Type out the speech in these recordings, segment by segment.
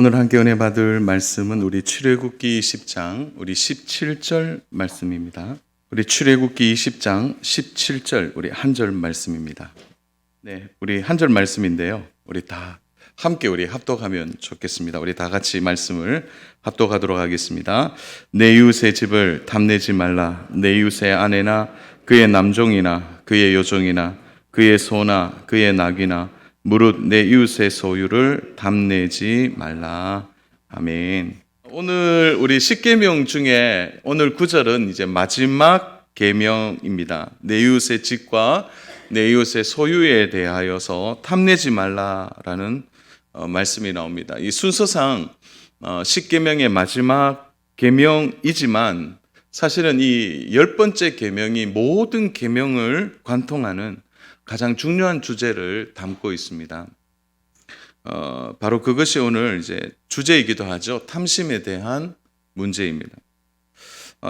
오늘 함께 은혜 받을 말씀은 우리 출애굽기 20장 우리 17절 말씀입니다. 우리 출애굽기 20장 17절 우리 한 절 말씀입니다. 네, 우리 한 절 말씀인데요. 우리 다 함께 우리 합독하면 좋겠습니다. 우리 다 같이 말씀을 합독하도록 하겠습니다. 내 이웃의 집을 탐내지 말라. 내 이웃의 아내나 그의 남종이나 그의 여종이나 그의 소나 그의 낙이나 무릇 내 이웃의 소유를 탐내지 말라. 아멘. 오늘 우리 10계명 중에 오늘 9절은 이제 마지막 계명입니다. 내 이웃의 집과 내 이웃의 소유에 대하여서 탐내지 말라라는 말씀이 나옵니다. 이 순서상 10계명의 마지막 계명이지만 사실은 이 10번째 계명이 모든 계명을 관통하는 가장 중요한 주제를 담고 있습니다. 바로 그것이 오늘 이제 주제이기도 하죠. 탐심에 대한 문제입니다.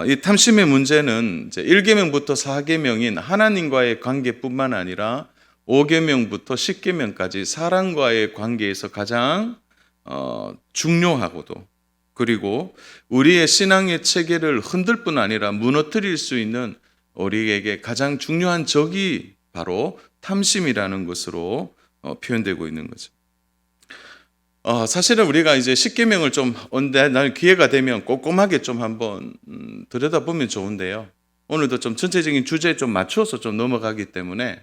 이 탐심의 문제는 이제 1계명부터 4계명인 하나님과의 관계뿐만 아니라 5계명부터 10계명까지 사람과의 관계에서 가장 중요하고도 그리고 우리의 신앙의 체계를 흔들 뿐 아니라 무너뜨릴 수 있는 우리에게 가장 중요한 적이 바로 탐심이라는 것으로 표현되고 있는 거죠. 사실은 우리가 이제 10계명을 좀 날 기회가 되면 꼼꼼하게 좀 한번 들여다보면 좋은데요. 오늘도 좀 전체적인 주제에 좀 맞춰서 좀 넘어가기 때문에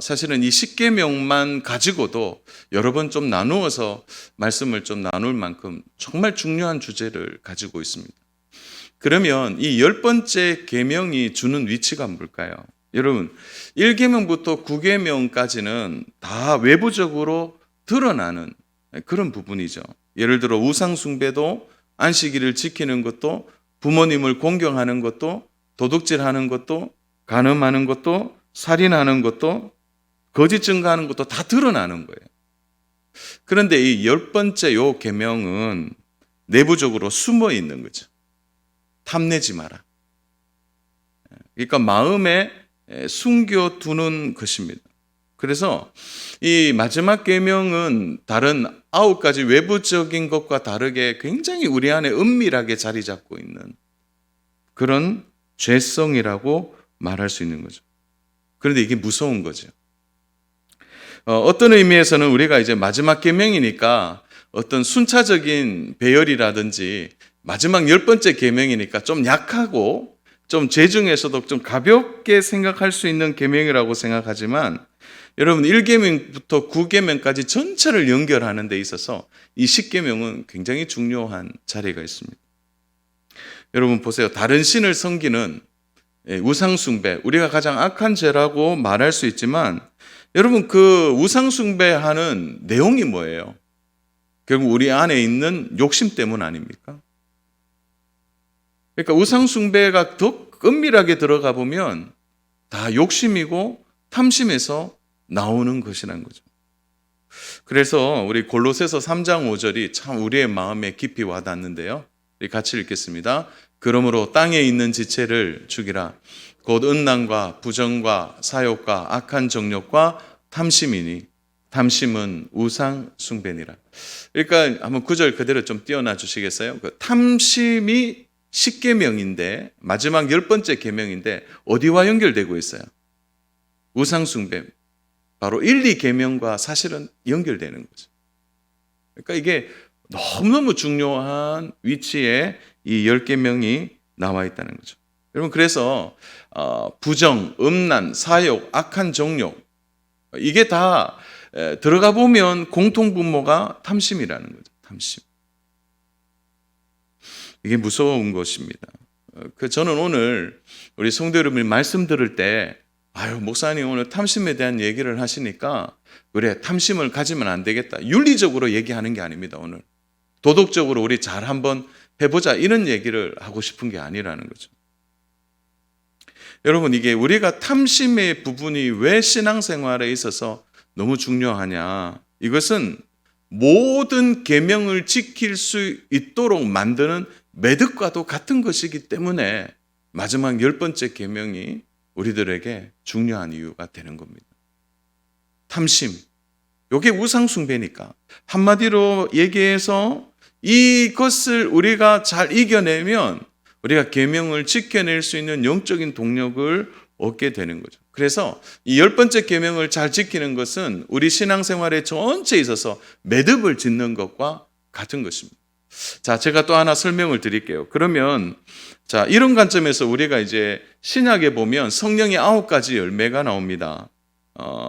사실은 이 10계명만 가지고도 여러 번 좀 나누어서 말씀을 좀 나눌 만큼 정말 중요한 주제를 가지고 있습니다. 그러면 이 10번째 계명이 주는 위치가 뭘까요? 여러분 1계명부터 9계명까지는 다 외부적으로 드러나는 그런 부분이죠. 예를 들어 우상 숭배도 안식일을 지키는 것도 부모님을 공경하는 것도 도둑질하는 것도 간음하는 것도 살인하는 것도 거짓 증거하는 것도 다 드러나는 거예요. 그런데 이 10번째 요 계명은 내부적으로 숨어 있는 거죠. 탐내지 마라. 그러니까 마음에 숨겨두는 것입니다. 그래서 이 마지막 계명은 다른 9가지 외부적인 것과 다르게 굉장히 우리 안에 은밀하게 자리 잡고 있는 그런 죄성이라고 말할 수 있는 거죠. 그런데 이게 무서운 거죠. 어떤 의미에서는 우리가 이제 마지막 계명이니까 어떤 순차적인 배열이라든지 마지막 10번째 계명이니까 좀 약하고 좀 죄 중에서도 좀 가볍게 생각할 수 있는 계명이라고 생각하지만 여러분 1계명부터 9계명까지 전체를 연결하는 데 있어서 이 10계명은 굉장히 중요한 자리가 있습니다. 여러분 보세요. 다른 신을 섬기는 우상숭배, 우리가 가장 악한 죄라고 말할 수 있지만 여러분 그 우상숭배하는 내용이 뭐예요? 결국 우리 안에 있는 욕심 때문 아닙니까? 그러니까 우상숭배가 더 은밀하게 들어가 보면 다 욕심이고 탐심에서 나오는 것이라는 거죠. 그래서 우리 골로새서 3장 5절이 참 우리의 마음에 깊이 와닿는데요. 우리 같이 읽겠습니다. 그러므로 땅에 있는 지체를 죽이라. 곧 음란과 부정과 사욕과 악한 정욕과 탐심이니 탐심은 우상 숭배니라. 그러니까 한번 9절 그대로 좀 띄워놔 주시겠어요? 그 탐심이 10계명인데 마지막 10번째 계명인데 어디와 연결되고 있어요? 우상 숭배. 바로 1, 2계명과 사실은 연결되는 거죠. 그러니까 이게 너무너무 중요한 위치에 이 10계명이 나와 있다는 거죠. 여러분 그래서 부정, 음란, 사욕, 악한 정욕 이게 다 들어가 보면 공통분모가 탐심이라는 거죠. 탐심. 이게 무서운 것입니다. 저는 오늘 우리 성도 여러분이 말씀 들을 때 목사님 오늘 탐심에 대한 얘기를 하시니까 그래 탐심을 가지면 안 되겠다. 윤리적으로 얘기하는 게 아닙니다. 오늘 도덕적으로 우리 잘 한번 해보자 이런 얘기를 하고 싶은 게 아니라는 거죠. 여러분 이게 우리가 탐심의 부분이 왜 신앙생활에 있어서 너무 중요하냐. 이것은 모든 계명을 지킬 수 있도록 만드는 매듭과도 같은 것이기 때문에 마지막 10번째 계명이 우리들에게 중요한 이유가 되는 겁니다. 탐심. 이게 우상숭배니까. 한마디로 얘기해서 이것을 우리가 잘 이겨내면 우리가 계명을 지켜낼 수 있는 영적인 동력을 얻게 되는 거죠. 그래서 이 10번째 계명을 잘 지키는 것은 우리 신앙생활의 전체에 있어서 매듭을 짓는 것과 같은 것입니다. 자, 제가 또 하나 설명을 드릴게요. 그러면 자, 이런 관점에서 우리가 이제 신약에 보면 성령의 9가지 열매가 나옵니다.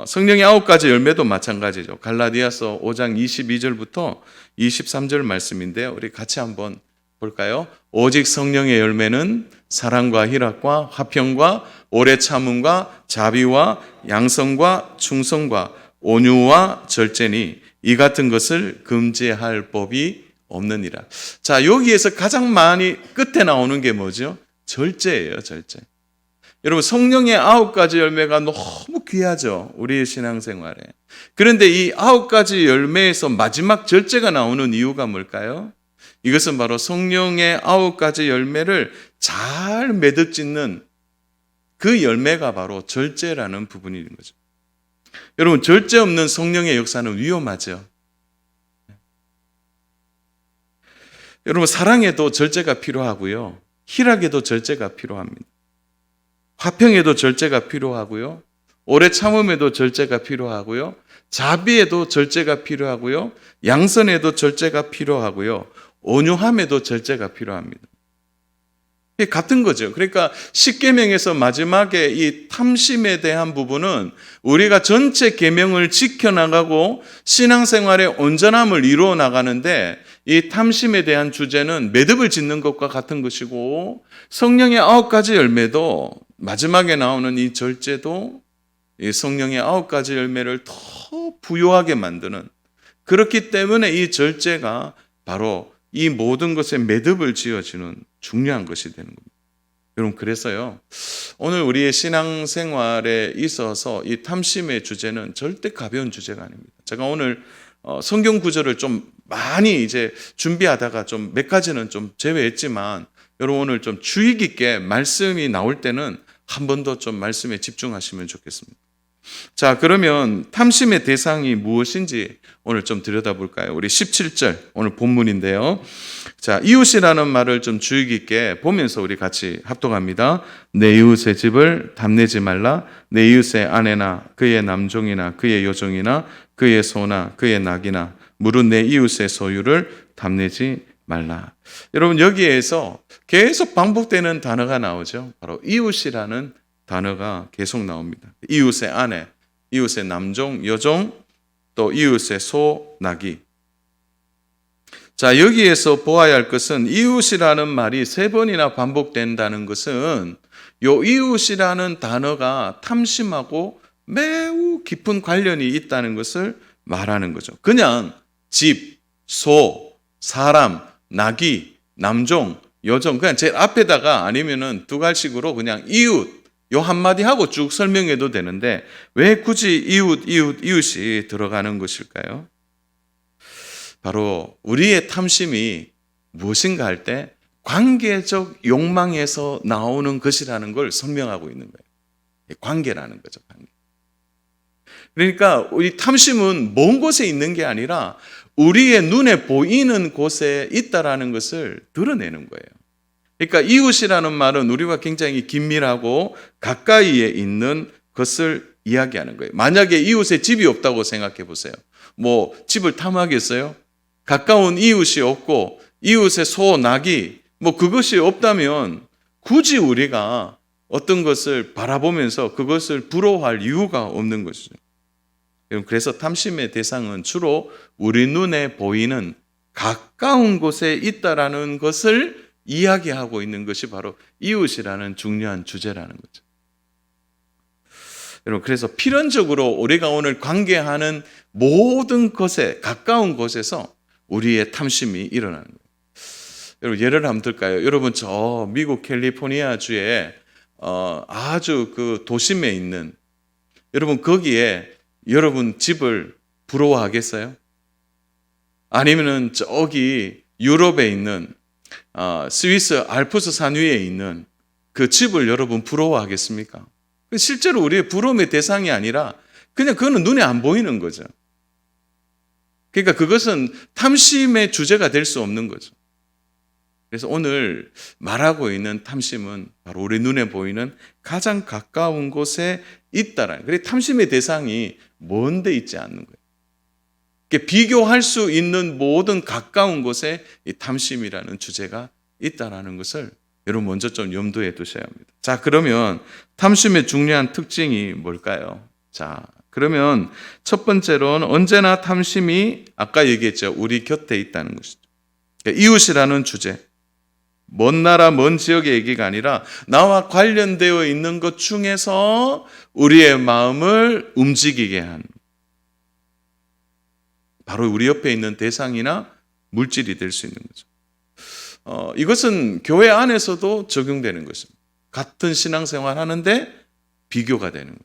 성령의 9가지 열매도 마찬가지죠. 갈라디아서 5장 22절부터 23절 말씀인데요. 우리 같이 한번 볼까요? 오직 성령의 열매는 사랑과 희락과 화평과 오래 참음과 자비와 양성과 충성과 온유와 절제니 이 같은 것을 금지할 법이 없느니라. 자, 여기에서 가장 많이 끝에 나오는 게 뭐죠? 절제예요, 절제. 여러분, 성령의 9가지 열매가 너무 귀하죠, 우리의 신앙생활에. 그런데 이 9가지 열매에서 마지막 절제가 나오는 이유가 뭘까요? 이것은 바로 성령의 9가지 열매를 잘 매듭 짓는 그 열매가 바로 절제라는 부분인 거죠. 여러분, 절제 없는 성령의 역사는 위험하죠. 여러분, 사랑에도 절제가 필요하고요, 희락에도 절제가 필요합니다. 화평에도 절제가 필요하고요, 오래 참음에도 절제가 필요하고요, 자비에도 절제가 필요하고요, 양선에도 절제가 필요하고요, 온유함에도 절제가 필요합니다. 이게 같은 거죠. 그러니까 십계명에서 마지막에 이 탐심에 대한 부분은 우리가 전체 계명을 지켜나가고 신앙생활의 온전함을 이루어 나가는데, 이 탐심에 대한 주제는 매듭을 짓는 것과 같은 것이고, 성령의 9가지 열매도 마지막에 나오는 이 절제도 이 성령의 9가지 열매를 더 부요하게 만드는, 그렇기 때문에 이 절제가 바로 이 모든 것에 매듭을 지어주는 중요한 것이 되는 겁니다. 여러분, 그래서요, 오늘 우리의 신앙생활에 있어서 이 탐심의 주제는 절대 가벼운 주제가 아닙니다. 제가 오늘 성경 구절을 좀 많이 이제 준비하다가 좀 몇 가지는 좀 제외했지만, 여러분 오늘 좀 주의 깊게 말씀이 나올 때는 한 번 더 좀 말씀에 집중하시면 좋겠습니다. 자, 그러면 탐심의 대상이 무엇인지 오늘 좀 들여다볼까요? 우리 17절 오늘 본문인데요. 자, 이웃이라는 말을 좀 주의 깊게 보면서 우리 같이 합독합니다. 내 이웃의 집을 탐내지 말라. 내 이웃의 아내나 그의 남종이나 그의 여종이나 그의 소나 그의 낙이나 무릇 내 이웃의 소유를 탐내지 말라. 여러분, 여기에서 계속 반복되는 단어가 나오죠. 바로 이웃이라는 단어가 계속 나옵니다. 이웃의 아내, 이웃의 남종, 여종, 또 이웃의 소, 나귀. 자, 여기에서 보아야 할 것은 이웃이라는 말이 3번이나 반복된다는 것은 요 이웃이라는 단어가 탐심하고 매우 깊은 관련이 있다는 것을 말하는 거죠. 그냥 집, 소, 사람, 나귀, 남종, 여종, 그냥 제일 앞에다가 아니면은 두 갈식으로 그냥 이웃, 요 한마디 하고 쭉 설명해도 되는데 왜 굳이 이웃이 들어가는 것일까요? 바로 우리의 탐심이 무엇인가 할 때 관계적 욕망에서 나오는 것이라는 걸 설명하고 있는 거예요. 관계라는 거죠, 관계. 그러니까 우리 탐심은 먼 곳에 있는 게 아니라 우리의 눈에 보이는 곳에 있다라는 것을 드러내는 거예요. 그러니까 이웃이라는 말은 우리와 굉장히 긴밀하고 가까이에 있는 것을 이야기하는 거예요. 만약에 이웃에 집이 없다고 생각해 보세요. 뭐 집을 탐하겠어요? 가까운 이웃이 없고 이웃의 소, 낙이 뭐 그것이 없다면 굳이 우리가 어떤 것을 바라보면서 그것을 부러워할 이유가 없는 것이죠. 그래서 탐심의 대상은 주로 우리 눈에 보이는 가까운 곳에 있다라는 것을 이야기하고 있는 것이 바로 이웃이라는 중요한 주제라는 거죠. 여러분, 그래서 필연적으로 우리가 오늘 관계하는 모든 것에 가까운 곳에서 우리의 탐심이 일어나는 거예요. 여러분, 예를 한번 들까요? 여러분, 저 미국 캘리포니아 주에 아주 그 도심에 있는, 여러분 거기에 여러분 집을 부러워하겠어요? 아니면은 저기 유럽에 있는 스위스 알프스 산 위에 있는 그 집을 여러분 부러워하겠습니까? 실제로 우리의 부러움의 대상이 아니라 그냥 그거는 눈에 안 보이는 거죠. 그러니까 그것은 탐심의 주제가 될 수 없는 거죠. 그래서 오늘 말하고 있는 탐심은 바로 우리 눈에 보이는 가장 가까운 곳에 있다라는. 그래서 탐심의 대상이 먼 데 있지 않는 거예요. 비교할 수 있는 모든 가까운 곳에 이 탐심이라는 주제가 있다라는 것을 여러분 먼저 좀 염두에 두셔야 합니다. 자, 그러면 탐심의 중요한 특징이 뭘까요? 자, 그러면 첫 번째로는 언제나 탐심이 아까 얘기했죠. 우리 곁에 있다는 것이죠. 그러니까 이웃이라는 주제. 먼 나라, 먼 지역의 얘기가 아니라 나와 관련되어 있는 것 중에서 우리의 마음을 움직이게 한 바로 우리 옆에 있는 대상이나 물질이 될 수 있는 거죠. 이것은 교회 안에서도 적용되는 것입니다. 같은 신앙생활 하는데 비교가 되는 거예요.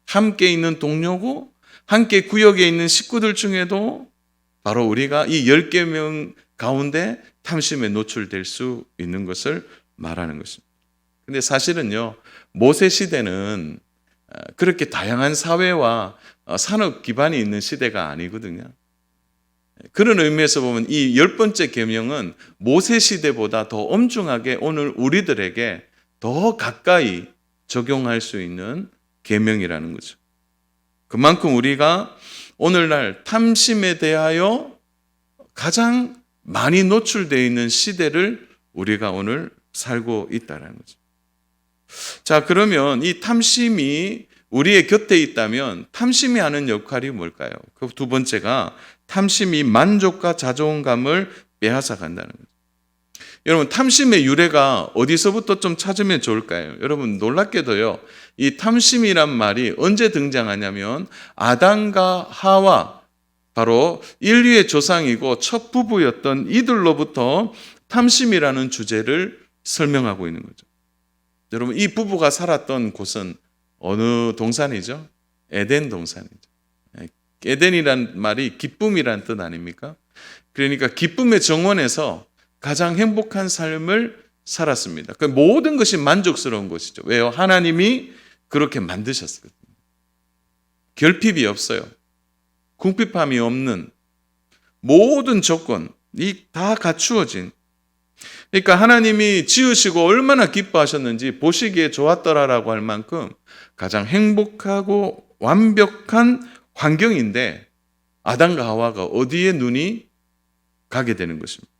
함께 있는 동료고 함께 구역에 있는 식구들 중에도 바로 우리가 이 10개 명 가운데 탐심에 노출될 수 있는 것을 말하는 것입니다. 근데 사실은요, 모세 시대는 그렇게 다양한 사회와 산업 기반이 있는 시대가 아니거든요. 그런 의미에서 보면 이 10번째 계명은 모세 시대보다 더 엄중하게 오늘 우리들에게 더 가까이 적용할 수 있는 계명이라는 거죠. 그만큼 우리가 오늘날 탐심에 대하여 가장 많이 노출되어 있는 시대를 우리가 오늘 살고 있다는 거죠. 자, 그러면 이 탐심이 우리의 곁에 있다면 탐심이 하는 역할이 뭘까요? 그 두 번째가 탐심이 만족과 자존감을 빼앗아 간다는 거죠. 여러분, 탐심의 유래가 어디서부터 좀 찾으면 좋을까요? 여러분, 놀랍게도요, 이 탐심이란 말이 언제 등장하냐면 아담과 하와, 바로 인류의 조상이고 첫 부부였던 이들로부터 탐심이라는 주제를 설명하고 있는 거죠. 여러분, 이 부부가 살았던 곳은 어느 동산이죠? 에덴 동산이죠. 에덴이란 말이 기쁨이란 뜻 아닙니까? 그러니까 기쁨의 정원에서 가장 행복한 삶을 살았습니다. 그 모든 것이 만족스러운 것이죠. 왜요? 하나님이 그렇게 만드셨거든요. 결핍이 없어요. 궁핍함이 없는 모든 조건이 다 갖추어진. 그러니까 하나님이 지으시고 얼마나 기뻐하셨는지 보시기에 좋았더라라고 할 만큼 가장 행복하고 완벽한 환경인데 아담과 하와가 어디에 눈이 가게 되는 것입니다.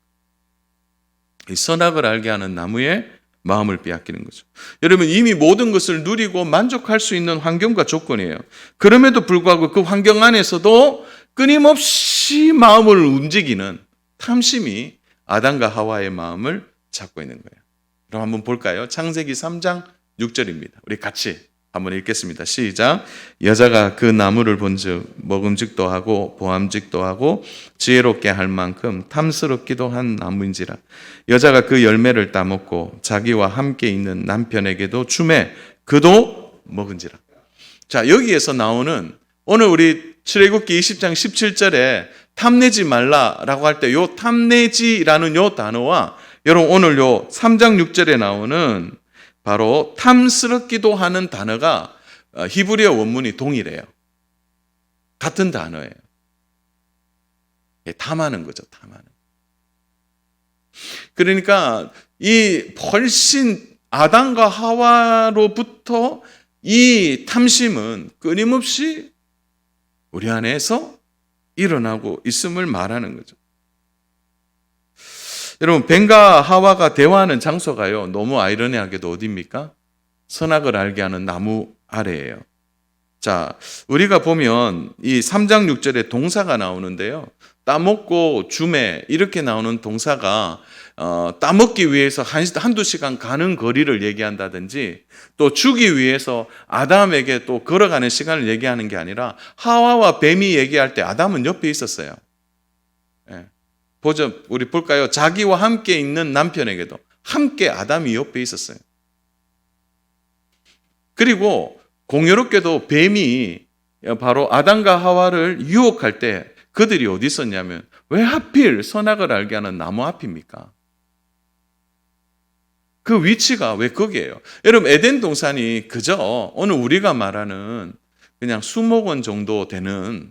이 선악을 알게 하는 나무에 마음을 빼앗기는 거죠. 여러분, 이미 모든 것을 누리고 만족할 수 있는 환경과 조건이에요. 그럼에도 불구하고 그 환경 안에서도 끊임없이 마음을 움직이는 탐심이 아담과 하와의 마음을 잡고 있는 거예요. 그럼 한번 볼까요? 창세기 3장 6절입니다. 우리 같이 한번 읽겠습니다. 시작. 여자가 그 나무를 본즉 먹음직도 하고 보암직도 하고 지혜롭게 할 만큼 탐스럽기도 한 나무인지라. 여자가 그 열매를 따먹고 자기와 함께 있는 남편에게도 주매 그도 먹은지라. 자, 여기에서 나오는 오늘 우리 출애굽기 20장 17절에 탐내지 말라라고 할 때 요 탐내지라는 요 단어와 여러분 오늘 요 3장 6절에 나오는 바로 탐스럽기도 하는 단어가 히브리어 원문이 동일해요. 같은 단어예요. 탐하는 거죠, 탐하는. 그러니까 이 훨씬 아담과 하와로부터 이 탐심은 끊임없이 우리 안에서 일어나고 있음을 말하는 거죠. 여러분, 뱀과 하와가 대화하는 장소가요, 너무 아이러니하게도 어디입니까? 선악을 알게 하는 나무 아래예요. 자, 우리가 보면 이 3장 6절에 동사가 나오는데요, 따먹고 주매 이렇게 나오는 동사가 따먹기 위해서 한두 시간 가는 거리를 얘기한다든지 또 주기 위해서 아담에게 또 걸어가는 시간을 얘기하는 게 아니라 하와와 뱀이 얘기할 때 아담은 옆에 있었어요. 보죠. 우리 볼까요? 자기와 함께 있는 남편에게도 함께 아담이 옆에 있었어요. 그리고 공교롭게도 뱀이 바로 아담과 하와를 유혹할 때 그들이 어디 있었냐면 왜 하필 선악을 알게 하는 나무 앞입니까? 그 위치가 왜 거기에요? 여러분, 에덴 동산이 그저 오늘 우리가 말하는 그냥 수목원 정도 되는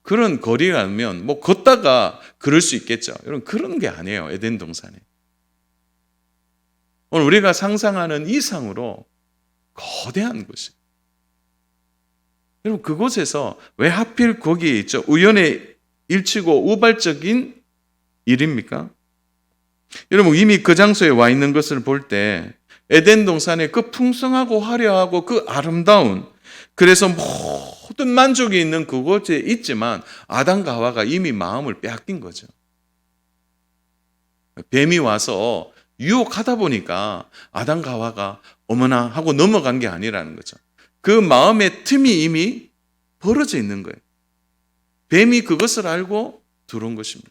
그런 거리라면 뭐 걷다가 그럴 수 있겠죠. 여러분 그런 게 아니에요. 에덴 동산에. 오늘 우리가 상상하는 이상으로 거대한 곳이. 여러분 그곳에서 왜 하필 거기에 있죠? 우연의 일치고 우발적인 일입니까? 여러분 이미 그 장소에 와 있는 것을 볼 때 에덴 동산의 그 풍성하고 화려하고 그 아름다운, 그래서 모든 만족이 있는 그곳에 있지만 아담과 하와가 이미 마음을 빼앗긴 거죠. 뱀이 와서 유혹하다 보니까 아담과 하와가 어머나 하고 넘어간 게 아니라는 거죠. 그 마음의 틈이 이미 벌어져 있는 거예요. 뱀이 그것을 알고 들어온 것입니다.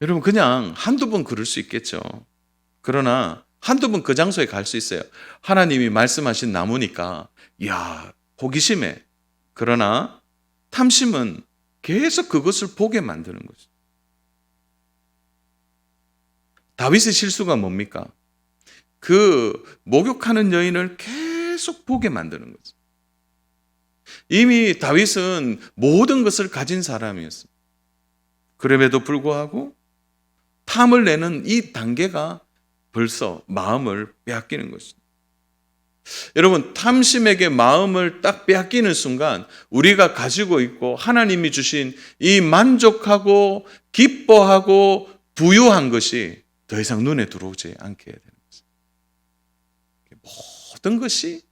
여러분 그냥 한두 번 그럴 수 있겠죠. 그러나 한두 번 그 장소에 갈 수 있어요. 하나님이 말씀하신 나무니까 이야 호기심에. 그러나 탐심은 계속 그것을 보게 만드는 거죠. 다윗의 실수가 뭡니까? 그 목욕하는 여인을 계속 보게 만드는 거죠. 이미 다윗은 모든 것을 가진 사람이었습니다. 그럼에도 불구하고 탐을 내는 이 단계가 벌써 마음을 빼앗기는 것입니다. 여러분 탐심에게 마음을 딱 빼앗기는 순간 우리가 가지고 있고 하나님이 주신 이 만족하고 기뻐하고 부유한 것이 더 이상 눈에 들어오지 않게 되는 것입니다. 모든 것이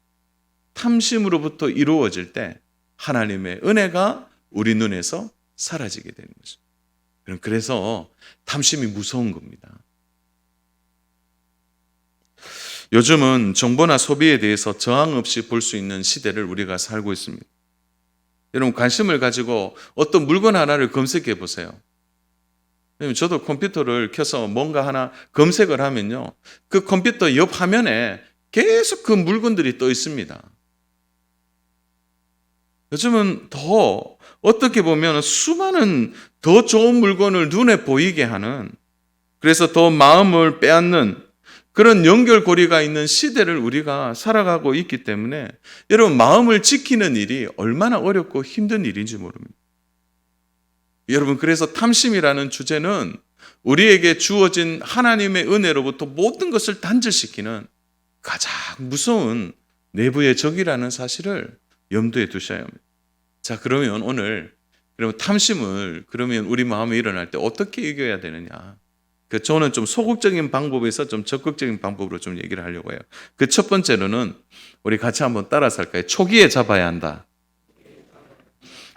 탐심으로부터 이루어질 때 하나님의 은혜가 우리 눈에서 사라지게 되는 것입니다. 그래서 탐심이 무서운 겁니다. 요즘은 정보나 소비에 대해서 저항 없이 볼 수 있는 시대를 우리가 살고 있습니다. 여러분 관심을 가지고 어떤 물건 하나를 검색해 보세요. 저도 컴퓨터를 켜서 뭔가 하나 검색을 하면요, 그 컴퓨터 옆 화면에 계속 그 물건들이 떠 있습니다. 요즘은 더 어떻게 보면 수많은 더 좋은 물건을 눈에 보이게 하는, 그래서 더 마음을 빼앗는 그런 연결고리가 있는 시대를 우리가 살아가고 있기 때문에 여러분 마음을 지키는 일이 얼마나 어렵고 힘든 일인지 모릅니다. 여러분 그래서 탐심이라는 주제는 우리에게 주어진 하나님의 은혜로부터 모든 것을 단절시키는 가장 무서운 내부의 적이라는 사실을 염두에 두셔야 합니다. 자, 그러면 오늘 탐심을 그러면 우리 마음에 일어날 때 어떻게 이겨야 되느냐? 저는 좀 소극적인 방법에서 좀 적극적인 방법으로 좀 얘기를 하려고 해요. 그 첫 번째로는 우리 같이 한번 따라서 할까요? 초기에 잡아야 한다.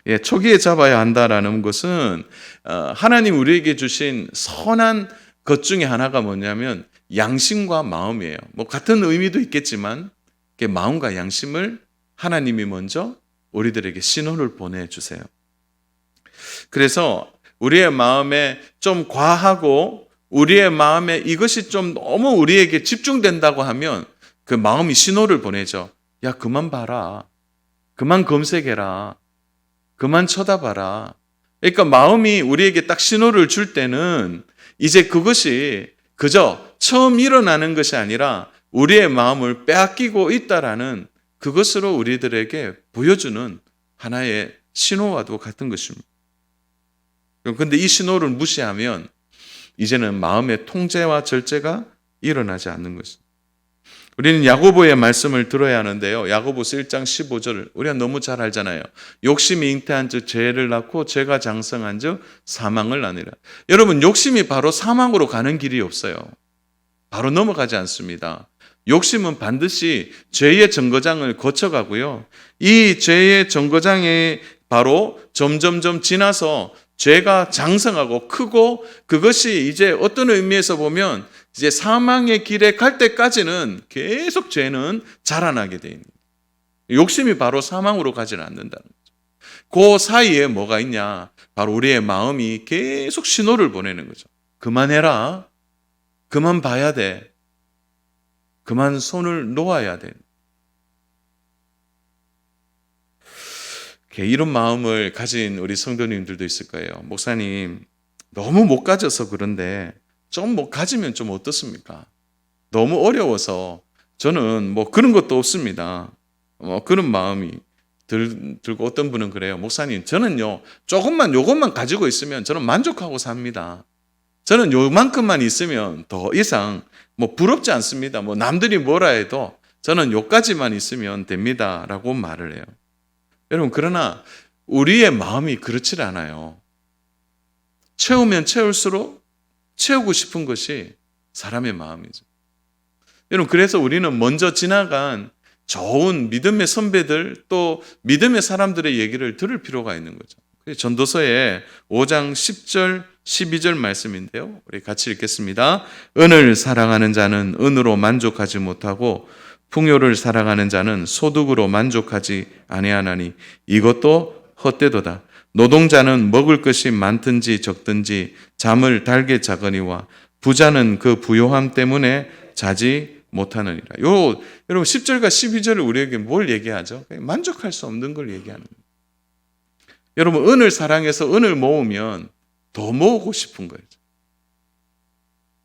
예, 초기에 잡아야 한다라는 것은 하나님 우리에게 주신 선한 것 중에 하나가 뭐냐면 양심과 마음이에요. 뭐 같은 의미도 있겠지만 마음과 양심을 하나님이 먼저 우리들에게 신호를 보내주세요. 그래서 우리의 마음에 좀 과하고 우리의 마음에 이것이 좀 너무 우리에게 집중된다고 하면 그 마음이 신호를 보내죠. 야, 그만 봐라. 그만 검색해라. 그만 쳐다봐라. 그러니까 마음이 우리에게 딱 신호를 줄 때는 이제 그것이 그저 처음 일어나는 것이 아니라 우리의 마음을 빼앗기고 있다라는 그것으로 우리들에게 보여주는 하나의 신호와도 같은 것입니다. 그런데 이 신호를 무시하면 이제는 마음의 통제와 절제가 일어나지 않는 것입니다. 우리는 야고보의 말씀을 들어야 하는데요. 야고보서 1장 15절을 우리가 너무 잘 알잖아요. 욕심이 잉태한 즉 죄를 낳고 죄가 장성한 즉 사망을 낳으리라. 여러분 욕심이 바로 사망으로 가는 길이 없어요. 바로 넘어가지 않습니다. 욕심은 반드시 죄의 정거장을 거쳐가고요. 이 죄의 정거장에 바로 점점점 지나서 죄가 장성하고 크고 그것이 이제 어떤 의미에서 보면 이제 사망의 길에 갈 때까지는 계속 죄는 자라나게 돼 있는 거예요. 욕심이 바로 사망으로 가지는 않는다는 거죠. 그 사이에 뭐가 있냐? 바로 우리의 마음이 계속 신호를 보내는 거죠. 그만해라. 그만 봐야 돼. 그만 손을 놓아야 돼. 이런 마음을 가진 우리 성도님들도 있을 거예요. 목사님, 너무 못 가져서 그런데 좀 뭐 가지면 좀 어떻습니까? 너무 어려워서 저는 뭐 그런 것도 없습니다. 그런 마음이 들고 어떤 분은 그래요. 목사님, 저는요, 조금만 요것만 가지고 있으면 저는 만족하고 삽니다. 저는 요만큼만 있으면 더 이상 뭐 부럽지 않습니다. 뭐 남들이 뭐라 해도 저는 요까지만 있으면 됩니다. 라고 말을 해요. 여러분, 그러나 우리의 마음이 그렇지 않아요. 채우면 채울수록 채우고 싶은 것이 사람의 마음이죠. 여러분, 그래서 우리는 먼저 지나간 좋은 믿음의 선배들 또 믿음의 사람들의 얘기를 들을 필요가 있는 거죠. 전도서의 5장 10절 12절 말씀인데요. 우리 같이 읽겠습니다. 은을 사랑하는 자는 은으로 만족하지 못하고 풍요를 사랑하는 자는 소득으로 만족하지 아니하나니 이것도 헛되도다. 노동자는 먹을 것이 많든지 적든지 잠을 달게 자거니와 부자는 그 부요함 때문에 자지 못하느니라. 여러분 10절과 12절을 우리에게 뭘 얘기하죠? 만족할 수 없는 걸 얘기하는 거예요. 여러분, 은을 사랑해서 은을 모으면 더 모으고 싶은 거예요.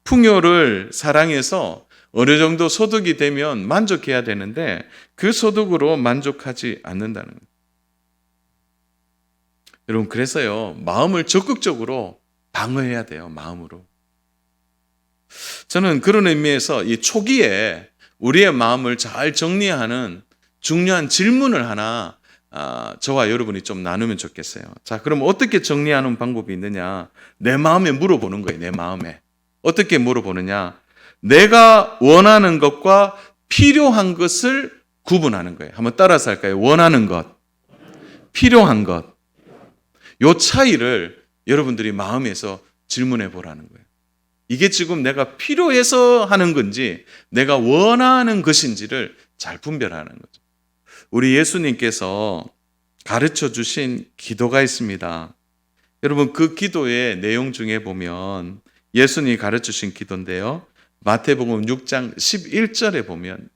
풍요를 사랑해서 어느 정도 소득이 되면 만족해야 되는데 그 소득으로 만족하지 않는다는 거예요. 여러분, 그래서요, 마음을 적극적으로 방어해야 돼요. 마음으로. 저는 그런 의미에서 이 초기에 우리의 마음을 잘 정리하는 중요한 질문을 하나 저와 여러분이 좀 나누면 좋겠어요. 자, 그럼 어떻게 정리하는 방법이 있느냐? 내 마음에 물어보는 거예요. 내 마음에. 어떻게 물어보느냐? 내가 원하는 것과 필요한 것을 구분하는 거예요. 한번 따라서 할까요? 원하는 것, 필요한 것. 요 차이를 여러분들이 마음에서 질문해 보라는 거예요. 이게 지금 내가 필요해서 하는 건지 내가 원하는 것인지를 잘 분별하는 거죠. 우리 예수님께서 가르쳐 주신 기도가 있습니다. 여러분, 그 기도의 내용 중에 보면 예수님이 가르쳐 주신 기도인데요. 마태복음 6장 11절에 보면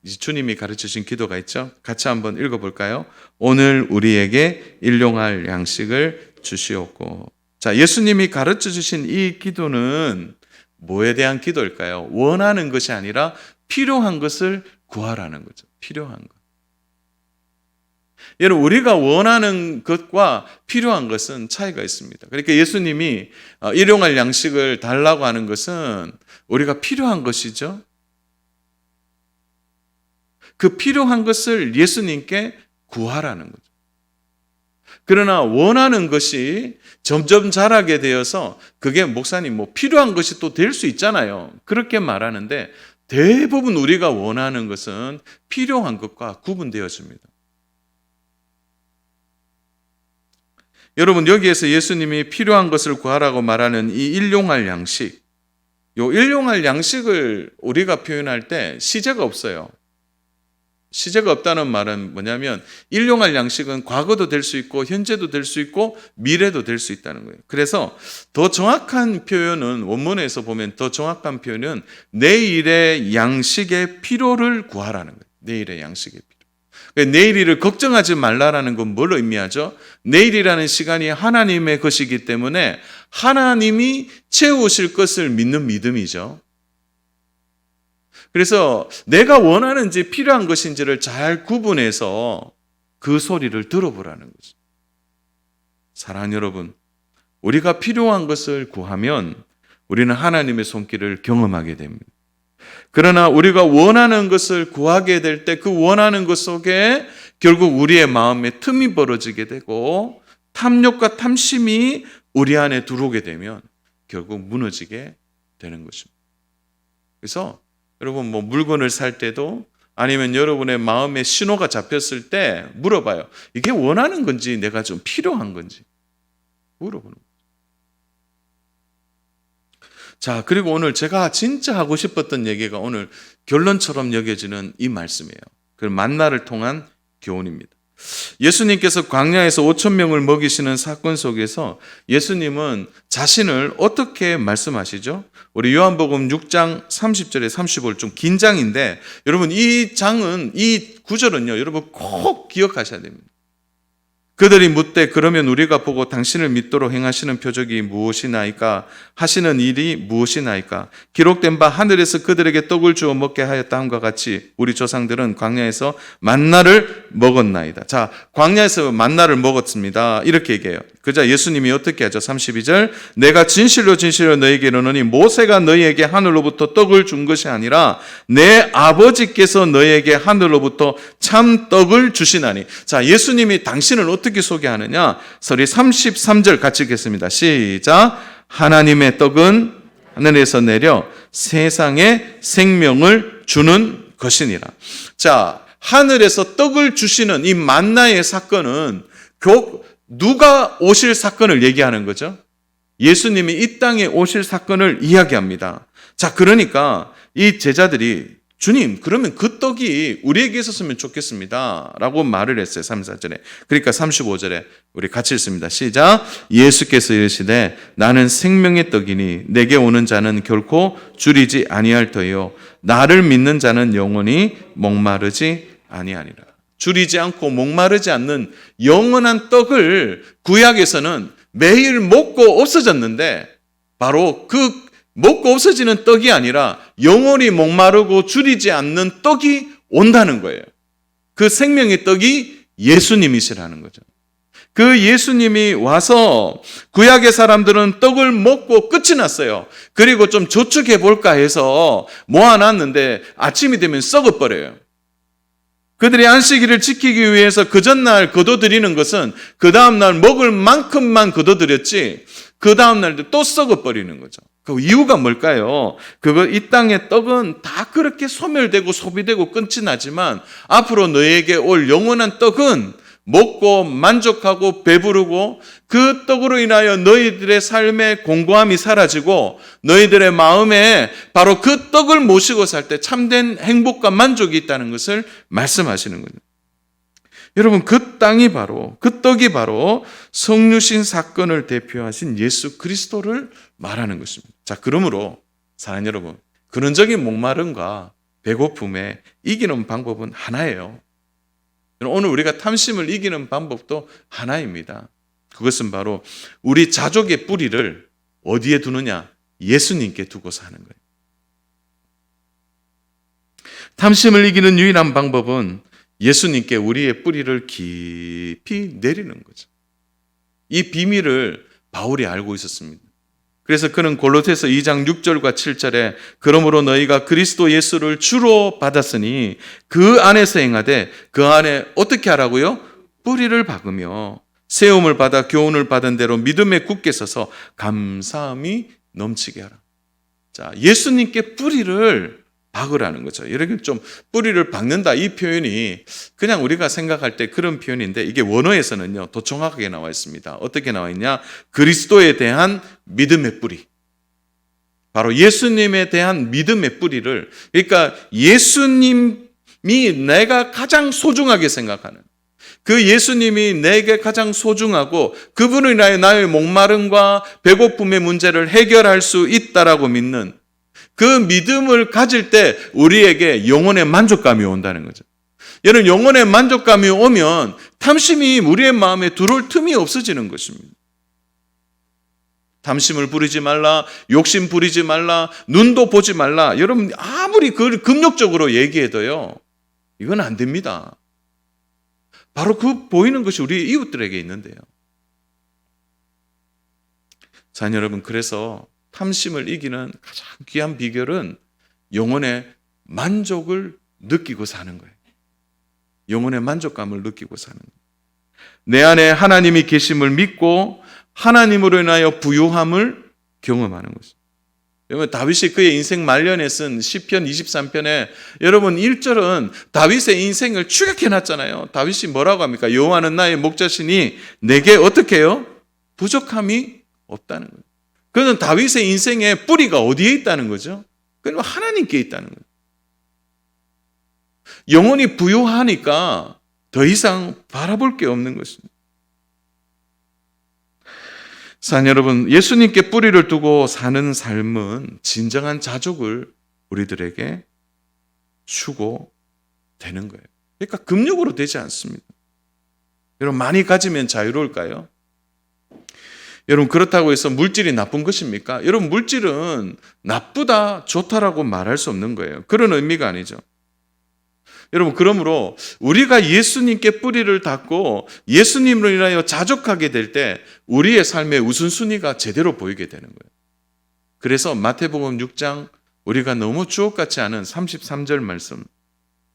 주님이 가르쳐 주신 기도가 있죠. 같이 한번 읽어볼까요? 오늘 우리에게 일용할 양식을 주시옵고. 자, 예수님이 가르쳐 주신 이 기도는 뭐에 대한 기도일까요? 원하는 것이 아니라 필요한 것을 구하라는 거죠. 필요한 것. 여러분, 우리가 원하는 것과 필요한 것은 차이가 있습니다. 그러니까 예수님이 일용할 양식을 달라고 하는 것은 우리가 필요한 것이죠. 그 필요한 것을 예수님께 구하라는 거죠. 그러나 원하는 것이 점점 자라게 되어서 그게 목사님 뭐 필요한 것이 또 될 수 있잖아요. 그렇게 말하는데 대부분 우리가 원하는 것은 필요한 것과 구분되어집니다. 여러분, 여기에서 예수님이 필요한 것을 구하라고 말하는 이 일용할 양식, 요 일용할 양식을 우리가 표현할 때 시제가 없어요. 시제가 없다는 말은 뭐냐면 일용할 양식은 과거도 될 수 있고 현재도 될 수 있고 미래도 될 수 있다는 거예요. 그래서 더 정확한 표현은 원문에서 보면 더 정확한 표현은 내일의 양식의 필요를 구하라는 거예요. 내일의 양식의 필요. 내일을 걱정하지 말라라는 건 뭘 의미하죠? 내일이라는 시간이 하나님의 것이기 때문에 하나님이 채우실 것을 믿는 믿음이죠. 그래서 내가 원하는지 필요한 것인지를 잘 구분해서 그 소리를 들어보라는 거죠. 사랑하는 여러분, 우리가 필요한 것을 구하면 우리는 하나님의 손길을 경험하게 됩니다. 그러나 우리가 원하는 것을 구하게 될 때 그 원하는 것 속에 결국 우리의 마음에 틈이 벌어지게 되고 탐욕과 탐심이 우리 안에 들어오게 되면 결국 무너지게 되는 것입니다. 그래서 여러분, 뭐 물건을 살 때도 아니면 여러분의 마음에 신호가 잡혔을 때 물어봐요. 이게 원하는 건지 내가 좀 필요한 건지 물어보는 거예요. 자, 그리고 오늘 제가 진짜 하고 싶었던 얘기가 오늘 결론처럼 여겨지는 이 말씀이에요. 그 만나를 통한 교훈입니다. 예수님께서 광야에서 5,000명을 먹이시는 사건 속에서 예수님은 자신을 어떻게 말씀하시죠? 우리 요한복음 6장 30절에 35절 좀 긴 장인데 여러분 이 구절은요, 여러분 꼭 기억하셔야 됩니다. 그들이 묻되 그러면 우리가 보고 당신을 믿도록 행하시는 표적이 무엇이나이까? 하시는 일이 무엇이나이까? 기록된 바 하늘에서 그들에게 떡을 주어 먹게 하였다 함과 같이 우리 조상들은 광야에서 만나를 먹었나이다. 자, 광야에서 만나를 먹었습니다. 이렇게 얘기해요. 그자 예수님이 어떻게 하죠? 32절 내가 진실로 진실로 너희에게 이르노니 모세가 너희에게 하늘로부터 떡을 준 것이 아니라 내 아버지께서 너희에게 하늘로부터 참 떡을 주시나니. 자, 예수님이 당신을 어떻게 소개하느냐? 서리 33절 같이 읽겠습니다. 시작. 하나님의 떡은 하늘에서 내려 세상에 생명을 주는 것이니라. 자, 하늘에서 떡을 주시는 이 만나의 사건은 누가 오실 사건을 얘기하는 거죠? 예수님이 이 땅에 오실 사건을 이야기합니다. 자, 그러니까 이 제자들이 주님, 그러면 그 떡이 우리에게 있었으면 좋겠습니다. 라고 말을 했어요. 34절에. 그러니까 35절에 우리 같이 읽습니다. 시작. 예수께서 이르시되 나는 생명의 떡이니 내게 오는 자는 결코 줄이지 아니할 터이요 나를 믿는 자는 영원히 목마르지 아니하니라. 줄이지 않고 목마르지 않는 영원한 떡을 구약에서는 매일 먹고 없어졌는데 바로 그 먹고 없어지는 떡이 아니라 영원히 목마르고 줄이지 않는 떡이 온다는 거예요. 그 생명의 떡이 예수님이시라는 거죠. 그 예수님이 와서 구약의 사람들은 떡을 먹고 끝이 났어요. 그리고 좀 저축해 볼까 해서 모아놨는데 아침이 되면 썩어버려요. 그들이 안식일을 지키기 위해서 그 전날 거둬들이는 것은 그 다음날 먹을 만큼만 거둬들였지 그 다음날도 또 썩어버리는 거죠. 그 이유가 뭘까요? 이 땅의 떡은 다 그렇게 소멸되고 소비되고 끝이 나지만 앞으로 너희에게 올 영원한 떡은 먹고 만족하고 배부르고 그 떡으로 인하여 너희들의 삶의 공고함이 사라지고 너희들의 마음에 바로 그 떡을 모시고 살 때 참된 행복과 만족이 있다는 것을 말씀하시는 거죠. 여러분, 그 떡이 바로 성육신 사건을 대표하신 예수 그리스도를 말하는 것입니다. 자, 그러므로 사랑하는 여러분, 근원적인 목마름과 배고픔에 이기는 방법은 하나예요. 오늘 우리가 탐심을 이기는 방법도 하나입니다. 그것은 바로 우리 자족의 뿌리를 어디에 두느냐? 예수님께 두고 사는 거예요. 탐심을 이기는 유일한 방법은 예수님께 우리의 뿌리를 깊이 내리는 거죠. 이 비밀을 바울이 알고 있었습니다. 그래서 그는 골로새서 2장 6절과 7절에 그러므로 너희가 그리스도 예수를 주로 받았으니 그 안에서 행하되 그 안에 어떻게 하라고요? 뿌리를 박으며 세움을 받아 교훈을 받은 대로 믿음에 굳게 서서 감사함이 넘치게 하라. 자, 예수님께 뿌리를 박으라는 거죠. 이렇게 좀 뿌리를 박는다 이 표현이 그냥 우리가 생각할 때 그런 표현인데 이게 원어에서는요 더 정확하게 나와 있습니다. 어떻게 나와 있냐? 그리스도에 대한 믿음의 뿌리. 바로 예수님에 대한 믿음의 뿌리를, 그러니까 예수님이 내가 가장 소중하게 생각하는 그 예수님이 내게 가장 소중하고 그분을 인하여 나의 목마름과 배고픔의 문제를 해결할 수 있다라고 믿는 그 믿음을 가질 때 우리에게 영혼의 만족감이 온다는 거죠. 여러분, 영혼의 만족감이 오면 탐심이 우리의 마음에 들어올 틈이 없어지는 것입니다. 탐심을 부리지 말라, 욕심 부리지 말라, 눈도 보지 말라. 여러분, 아무리 그걸 금욕적으로 얘기해도요, 이건 안 됩니다. 바로 그 보이는 것이 우리 이웃들에게 있는데요. 자, 여러분, 그래서 탐심을 이기는 가장 귀한 비결은 영혼의 만족을 느끼고 사는 거예요. 영혼의 만족감을 느끼고 사는 거예요. 내 안에 하나님이 계심을 믿고 하나님으로 인하여 부유함을 경험하는 것입니다. 여러분, 다윗이 그의 인생 말년에 쓴 시편 23편에 여러분 1절은 다윗의 인생을 추격해놨잖아요. 다윗이 뭐라고 합니까? 여호와는 나의 목자시니 내게 어떻게 해요? 부족함이 없다는 거예요. 그는 다윗의 인생의 뿌리가 어디에 있다는 거죠? 그건 하나님께 있다는 거예요. 영혼이 부유하니까 더 이상 바라볼 게 없는 것입니다. 사랑 여러분, 예수님께 뿌리를 두고 사는 삶은 진정한 자족을 우리들에게 주고 되는 거예요. 그러니까 금욕으로 되지 않습니다. 여러분, 많이 가지면 자유로울까요? 여러분, 그렇다고 해서 물질이 나쁜 것입니까? 여러분, 물질은 나쁘다, 좋다라고 말할 수 없는 거예요. 그런 의미가 아니죠. 여러분, 그러므로 우리가 예수님께 뿌리를 닫고 예수님으로 인하여 자족하게 될 때 우리의 삶의 우선순위가 제대로 보이게 되는 거예요. 그래서 마태복음 6장 우리가 너무 주옥같이 아는 33절 말씀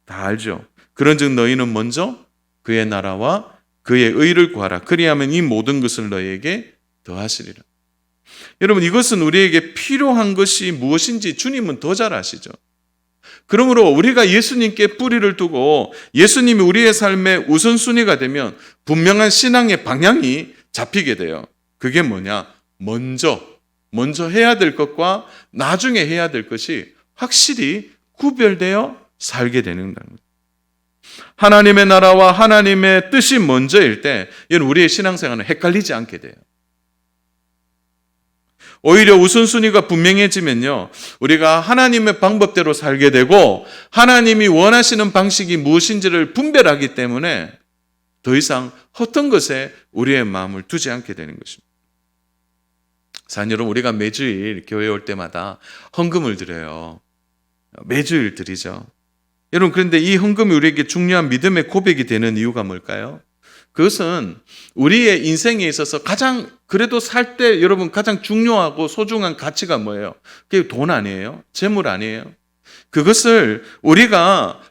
다 알죠. 그런즉 너희는 먼저 그의 나라와 그의 의를 구하라. 그리하면 이 모든 것을 너희에게 더하시리라. 여러분, 이것은 우리에게 필요한 것이 무엇인지 주님은 더 잘 아시죠. 그러므로 우리가 예수님께 뿌리를 두고 예수님이 우리의 삶의 우선순위가 되면 분명한 신앙의 방향이 잡히게 돼요. 그게 뭐냐? 먼저 해야 될 것과 나중에 해야 될 것이 확실히 구별되어 살게 되는 거예요. 하나님의 나라와 하나님의 뜻이 먼저일 때 우리의 신앙생활은 헷갈리지 않게 돼요. 오히려 우선순위가 분명해지면요, 우리가 하나님의 방법대로 살게 되고 하나님이 원하시는 방식이 무엇인지를 분별하기 때문에 더 이상 헛된 것에 우리의 마음을 두지 않게 되는 것입니다. 사실 여러분, 우리가 매주일 교회 올 때마다 헌금을 드려요. 매주일 드리죠. 여러분, 그런데 이 헌금이 우리에게 중요한 믿음의 고백이 되는 이유가 뭘까요? 그것은 우리의 인생에 있어서 그래도 살 때 여러분 가장 중요하고 소중한 가치가 뭐예요? 그게 돈 아니에요? 재물 아니에요?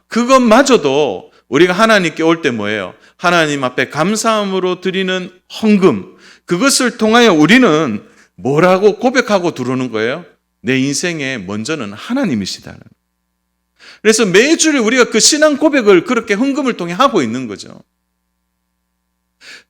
그것마저도 우리가 하나님께 올 때 뭐예요? 하나님 앞에 감사함으로 드리는 헌금, 그것을 통하여 우리는 뭐라고 고백하고 들어오는 거예요? 내 인생의 먼저는 하나님이시다는. 그래서 매주를 우리가 그 신앙 고백을 그렇게 헌금을 통해 하고 있는 거죠.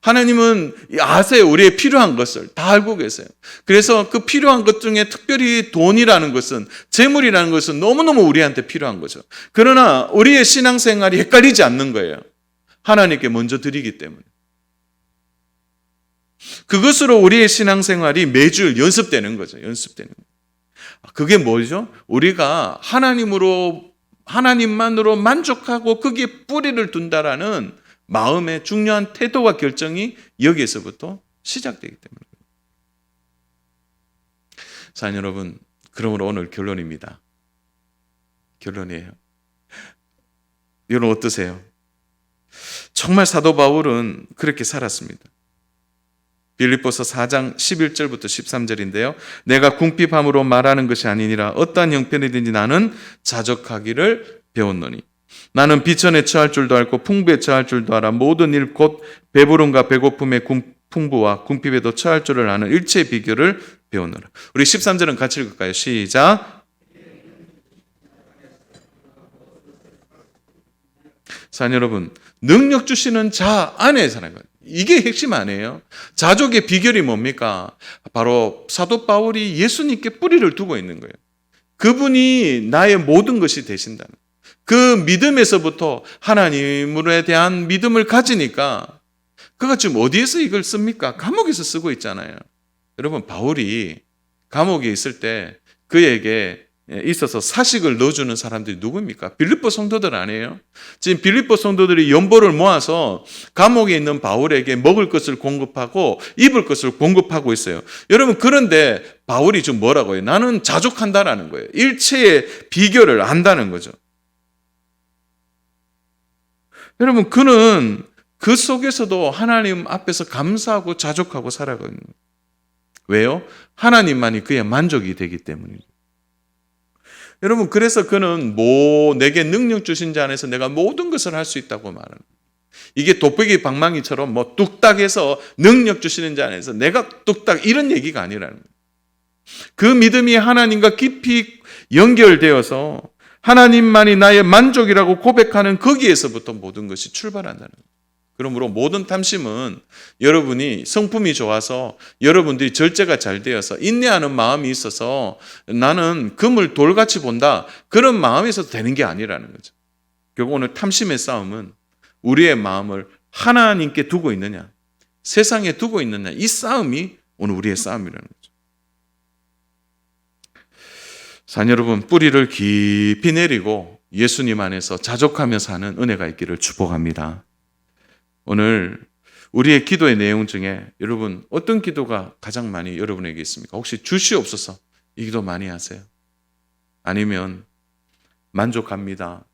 하나님은 아세요. 우리의 필요한 것을 다 알고 계세요. 그래서 그 필요한 것 중에 특별히 돈이라는 것은, 재물이라는 것은 너무너무 우리한테 필요한 거죠. 그러나 우리의 신앙생활이 헷갈리지 않는 거예요. 하나님께 먼저 드리기 때문에. 그것으로 우리의 신앙생활이 매주 연습되는 거죠. 연습되는 거예요. 그게 뭐죠? 우리가 하나님만으로 만족하고 거기에 뿌리를 둔다라는 마음의 중요한 태도와 결정이 여기에서부터 시작되기 때문입니다. 사랑하는 여러분, 그러므로 오늘 결론입니다. 결론이에요. 여러분 어떠세요? 정말 사도 바울은 그렇게 살았습니다. 빌립보서 4장 11절부터 13절인데요. 내가 궁핍함으로 말하는 것이 아니니라 어떠한 형편이든지 나는 자족하기를 배웠노니 나는 비천에 처할 줄도 알고 풍부에 처할 줄도 알아 모든 일 곧 배부름과 배고픔의 풍부와 궁핍에도 처할 줄을 아는 일체의 비결을 배우노라. 우리 13절은 같이 읽을까요? 시작. 사랑하는 여러분, 능력 주시는 자 안에 사는 거예요. 이게 핵심 아니에요? 자족의 비결이 뭡니까? 바로 사도 바울이 예수님께 뿌리를 두고 있는 거예요. 그분이 나의 모든 것이 되신다는 거예요. 그 믿음에서부터 하나님에 대한 믿음을 가지니까 그가 지금 어디에서 이걸 씁니까? 감옥에서 쓰고 있잖아요. 여러분, 바울이 감옥에 있을 때 그에게 있어서 사식을 넣어주는 사람들이 누구입니까? 빌립보 성도들 아니에요? 지금 빌립보 성도들이 연보를 모아서 감옥에 있는 바울에게 먹을 것을 공급하고 입을 것을 공급하고 있어요. 여러분, 그런데 바울이 지금 뭐라고 해요? 나는 자족한다라는 거예요. 일체의 비결을 안다는 거죠. 여러분, 그는 그 속에서도 하나님 앞에서 감사하고 자족하고 살아가고 있는 거예요. 왜요? 하나님만이 그의 만족이 되기 때문입니다. 여러분, 그래서 그는 내게 능력 주신 자 안에서 내가 모든 것을 할 수 있다고 말하는 거예요. 이게 돋보기 방망이처럼 뚝딱해서 능력 주시는 자 안에서 내가 뚝딱 이런 얘기가 아니라는 거예요. 그 믿음이 하나님과 깊이 연결되어서 하나님만이 나의 만족이라고 고백하는 거기에서부터 모든 것이 출발한다는 거예요. 그러므로 모든 탐심은 여러분이 성품이 좋아서 여러분들이 절제가 잘 되어서 인내하는 마음이 있어서 나는 금을 돌같이 본다, 그런 마음에서 되는 게 아니라는 거죠. 결국 오늘 탐심의 싸움은 우리의 마음을 하나님께 두고 있느냐, 세상에 두고 있느냐, 이 싸움이 오늘 우리의 싸움이라는 거죠. 사랑하는 여러분, 뿌리를 깊이 내리고 예수님 안에서 자족하며 사는 은혜가 있기를 축복합니다. 오늘 우리의 기도의 내용 중에 여러분 어떤 기도가 가장 많이 여러분에게 있습니까? 혹시 주시옵소서 이 기도 많이 하세요? 아니면 만족합니다,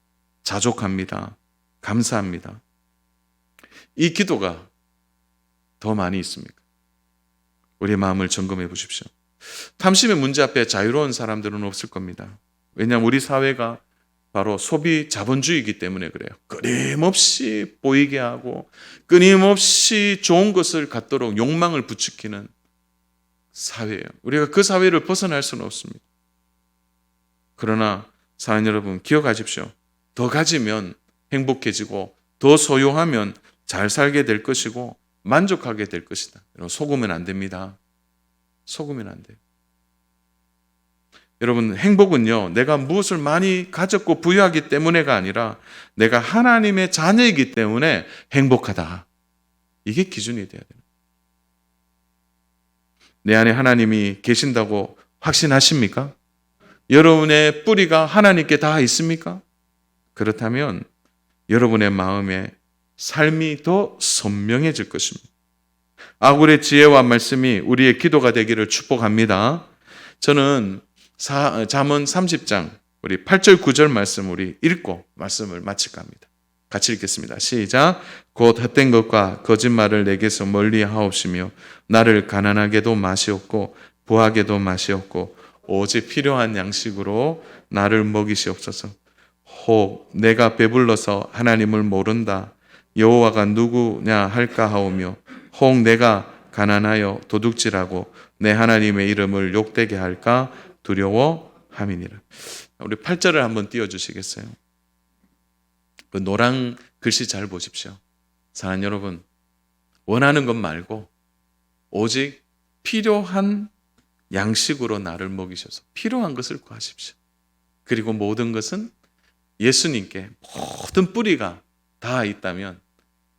자족합니다, 감사합니다, 이 기도가 더 많이 있습니까? 우리의 마음을 점검해 보십시오. 탐심의 문제 앞에 자유로운 사람들은 없을 겁니다. 왜냐하면 우리 사회가 바로 소비 자본주의이기 때문에 그래요. 끊임없이 보이게 하고 끊임없이 좋은 것을 갖도록 욕망을 부추기는 사회예요. 우리가 그 사회를 벗어날 수는 없습니다. 그러나 사랑하는 여러분, 기억하십시오. 더 가지면 행복해지고 더 소유하면 잘 살게 될 것이고 만족하게 될 것이다. 여러분, 속으면 안 됩니다. 속으면 안 돼요. 여러분, 행복은요, 내가 무엇을 많이 가졌고 부유하기 때문에가 아니라 내가 하나님의 자녀이기 때문에 행복하다. 이게 기준이 돼야 돼요. 내 안에 하나님이 계신다고 확신하십니까? 여러분의 뿌리가 하나님께 다 있습니까? 그렇다면 여러분의 마음에 삶이 더 선명해질 것입니다. 아굴의 지혜와 말씀이 우리의 기도가 되기를 축복합니다. 저는 잠언 30장 우리 8절 9절 말씀 우리 읽고 말씀을 마칠까 합니다. 같이 읽겠습니다. 시작. 곧 헛된 것과 거짓말을 내게서 멀리 하옵시며 나를 가난하게도 마시옵고 부하게도 마시옵고 오직 필요한 양식으로 나를 먹이시옵소서. 혹 내가 배불러서 하나님을 모른다 여호와가 누구냐 할까 하오며 혹 내가 가난하여 도둑질하고 내 하나님의 이름을 욕되게 할까 두려워함이니라. 우리 8절을 한번 띄워주시겠어요? 그 노란 글씨 잘 보십시오. 사랑하는 여러분, 원하는 것 말고 오직 필요한 양식으로 나를 먹이셔서 필요한 것을 구하십시오. 그리고 모든 것은 예수님께 모든 뿌리가 다 있다면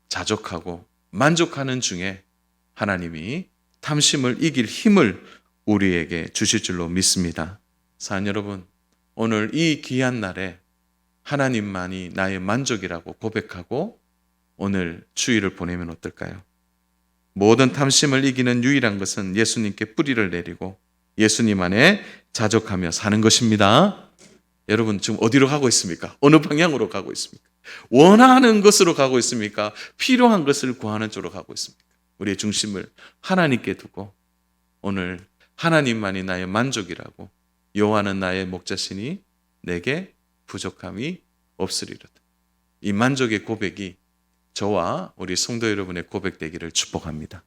자족하고 만족하는 중에 하나님이 탐심을 이길 힘을 우리에게 주실 줄로 믿습니다. 사랑하는 여러분, 오늘 이 귀한 날에 하나님만이 나의 만족이라고 고백하고 오늘 주일을 보내면 어떨까요? 모든 탐심을 이기는 유일한 것은 예수님께 뿌리를 내리고 예수님 안에 자족하며 사는 것입니다. 여러분 지금 어디로 가고 있습니까? 어느 방향으로 가고 있습니까? 원하는 것으로 가고 있습니까? 필요한 것을 구하는 쪽으로 가고 있습니까? 우리의 중심을 하나님께 두고 오늘 하나님만이 나의 만족이라고 여호와는 나의 목자시니 내게 부족함이 없으리로다. 이 만족의 고백이 저와 우리 성도 여러분의 고백되기를 축복합니다.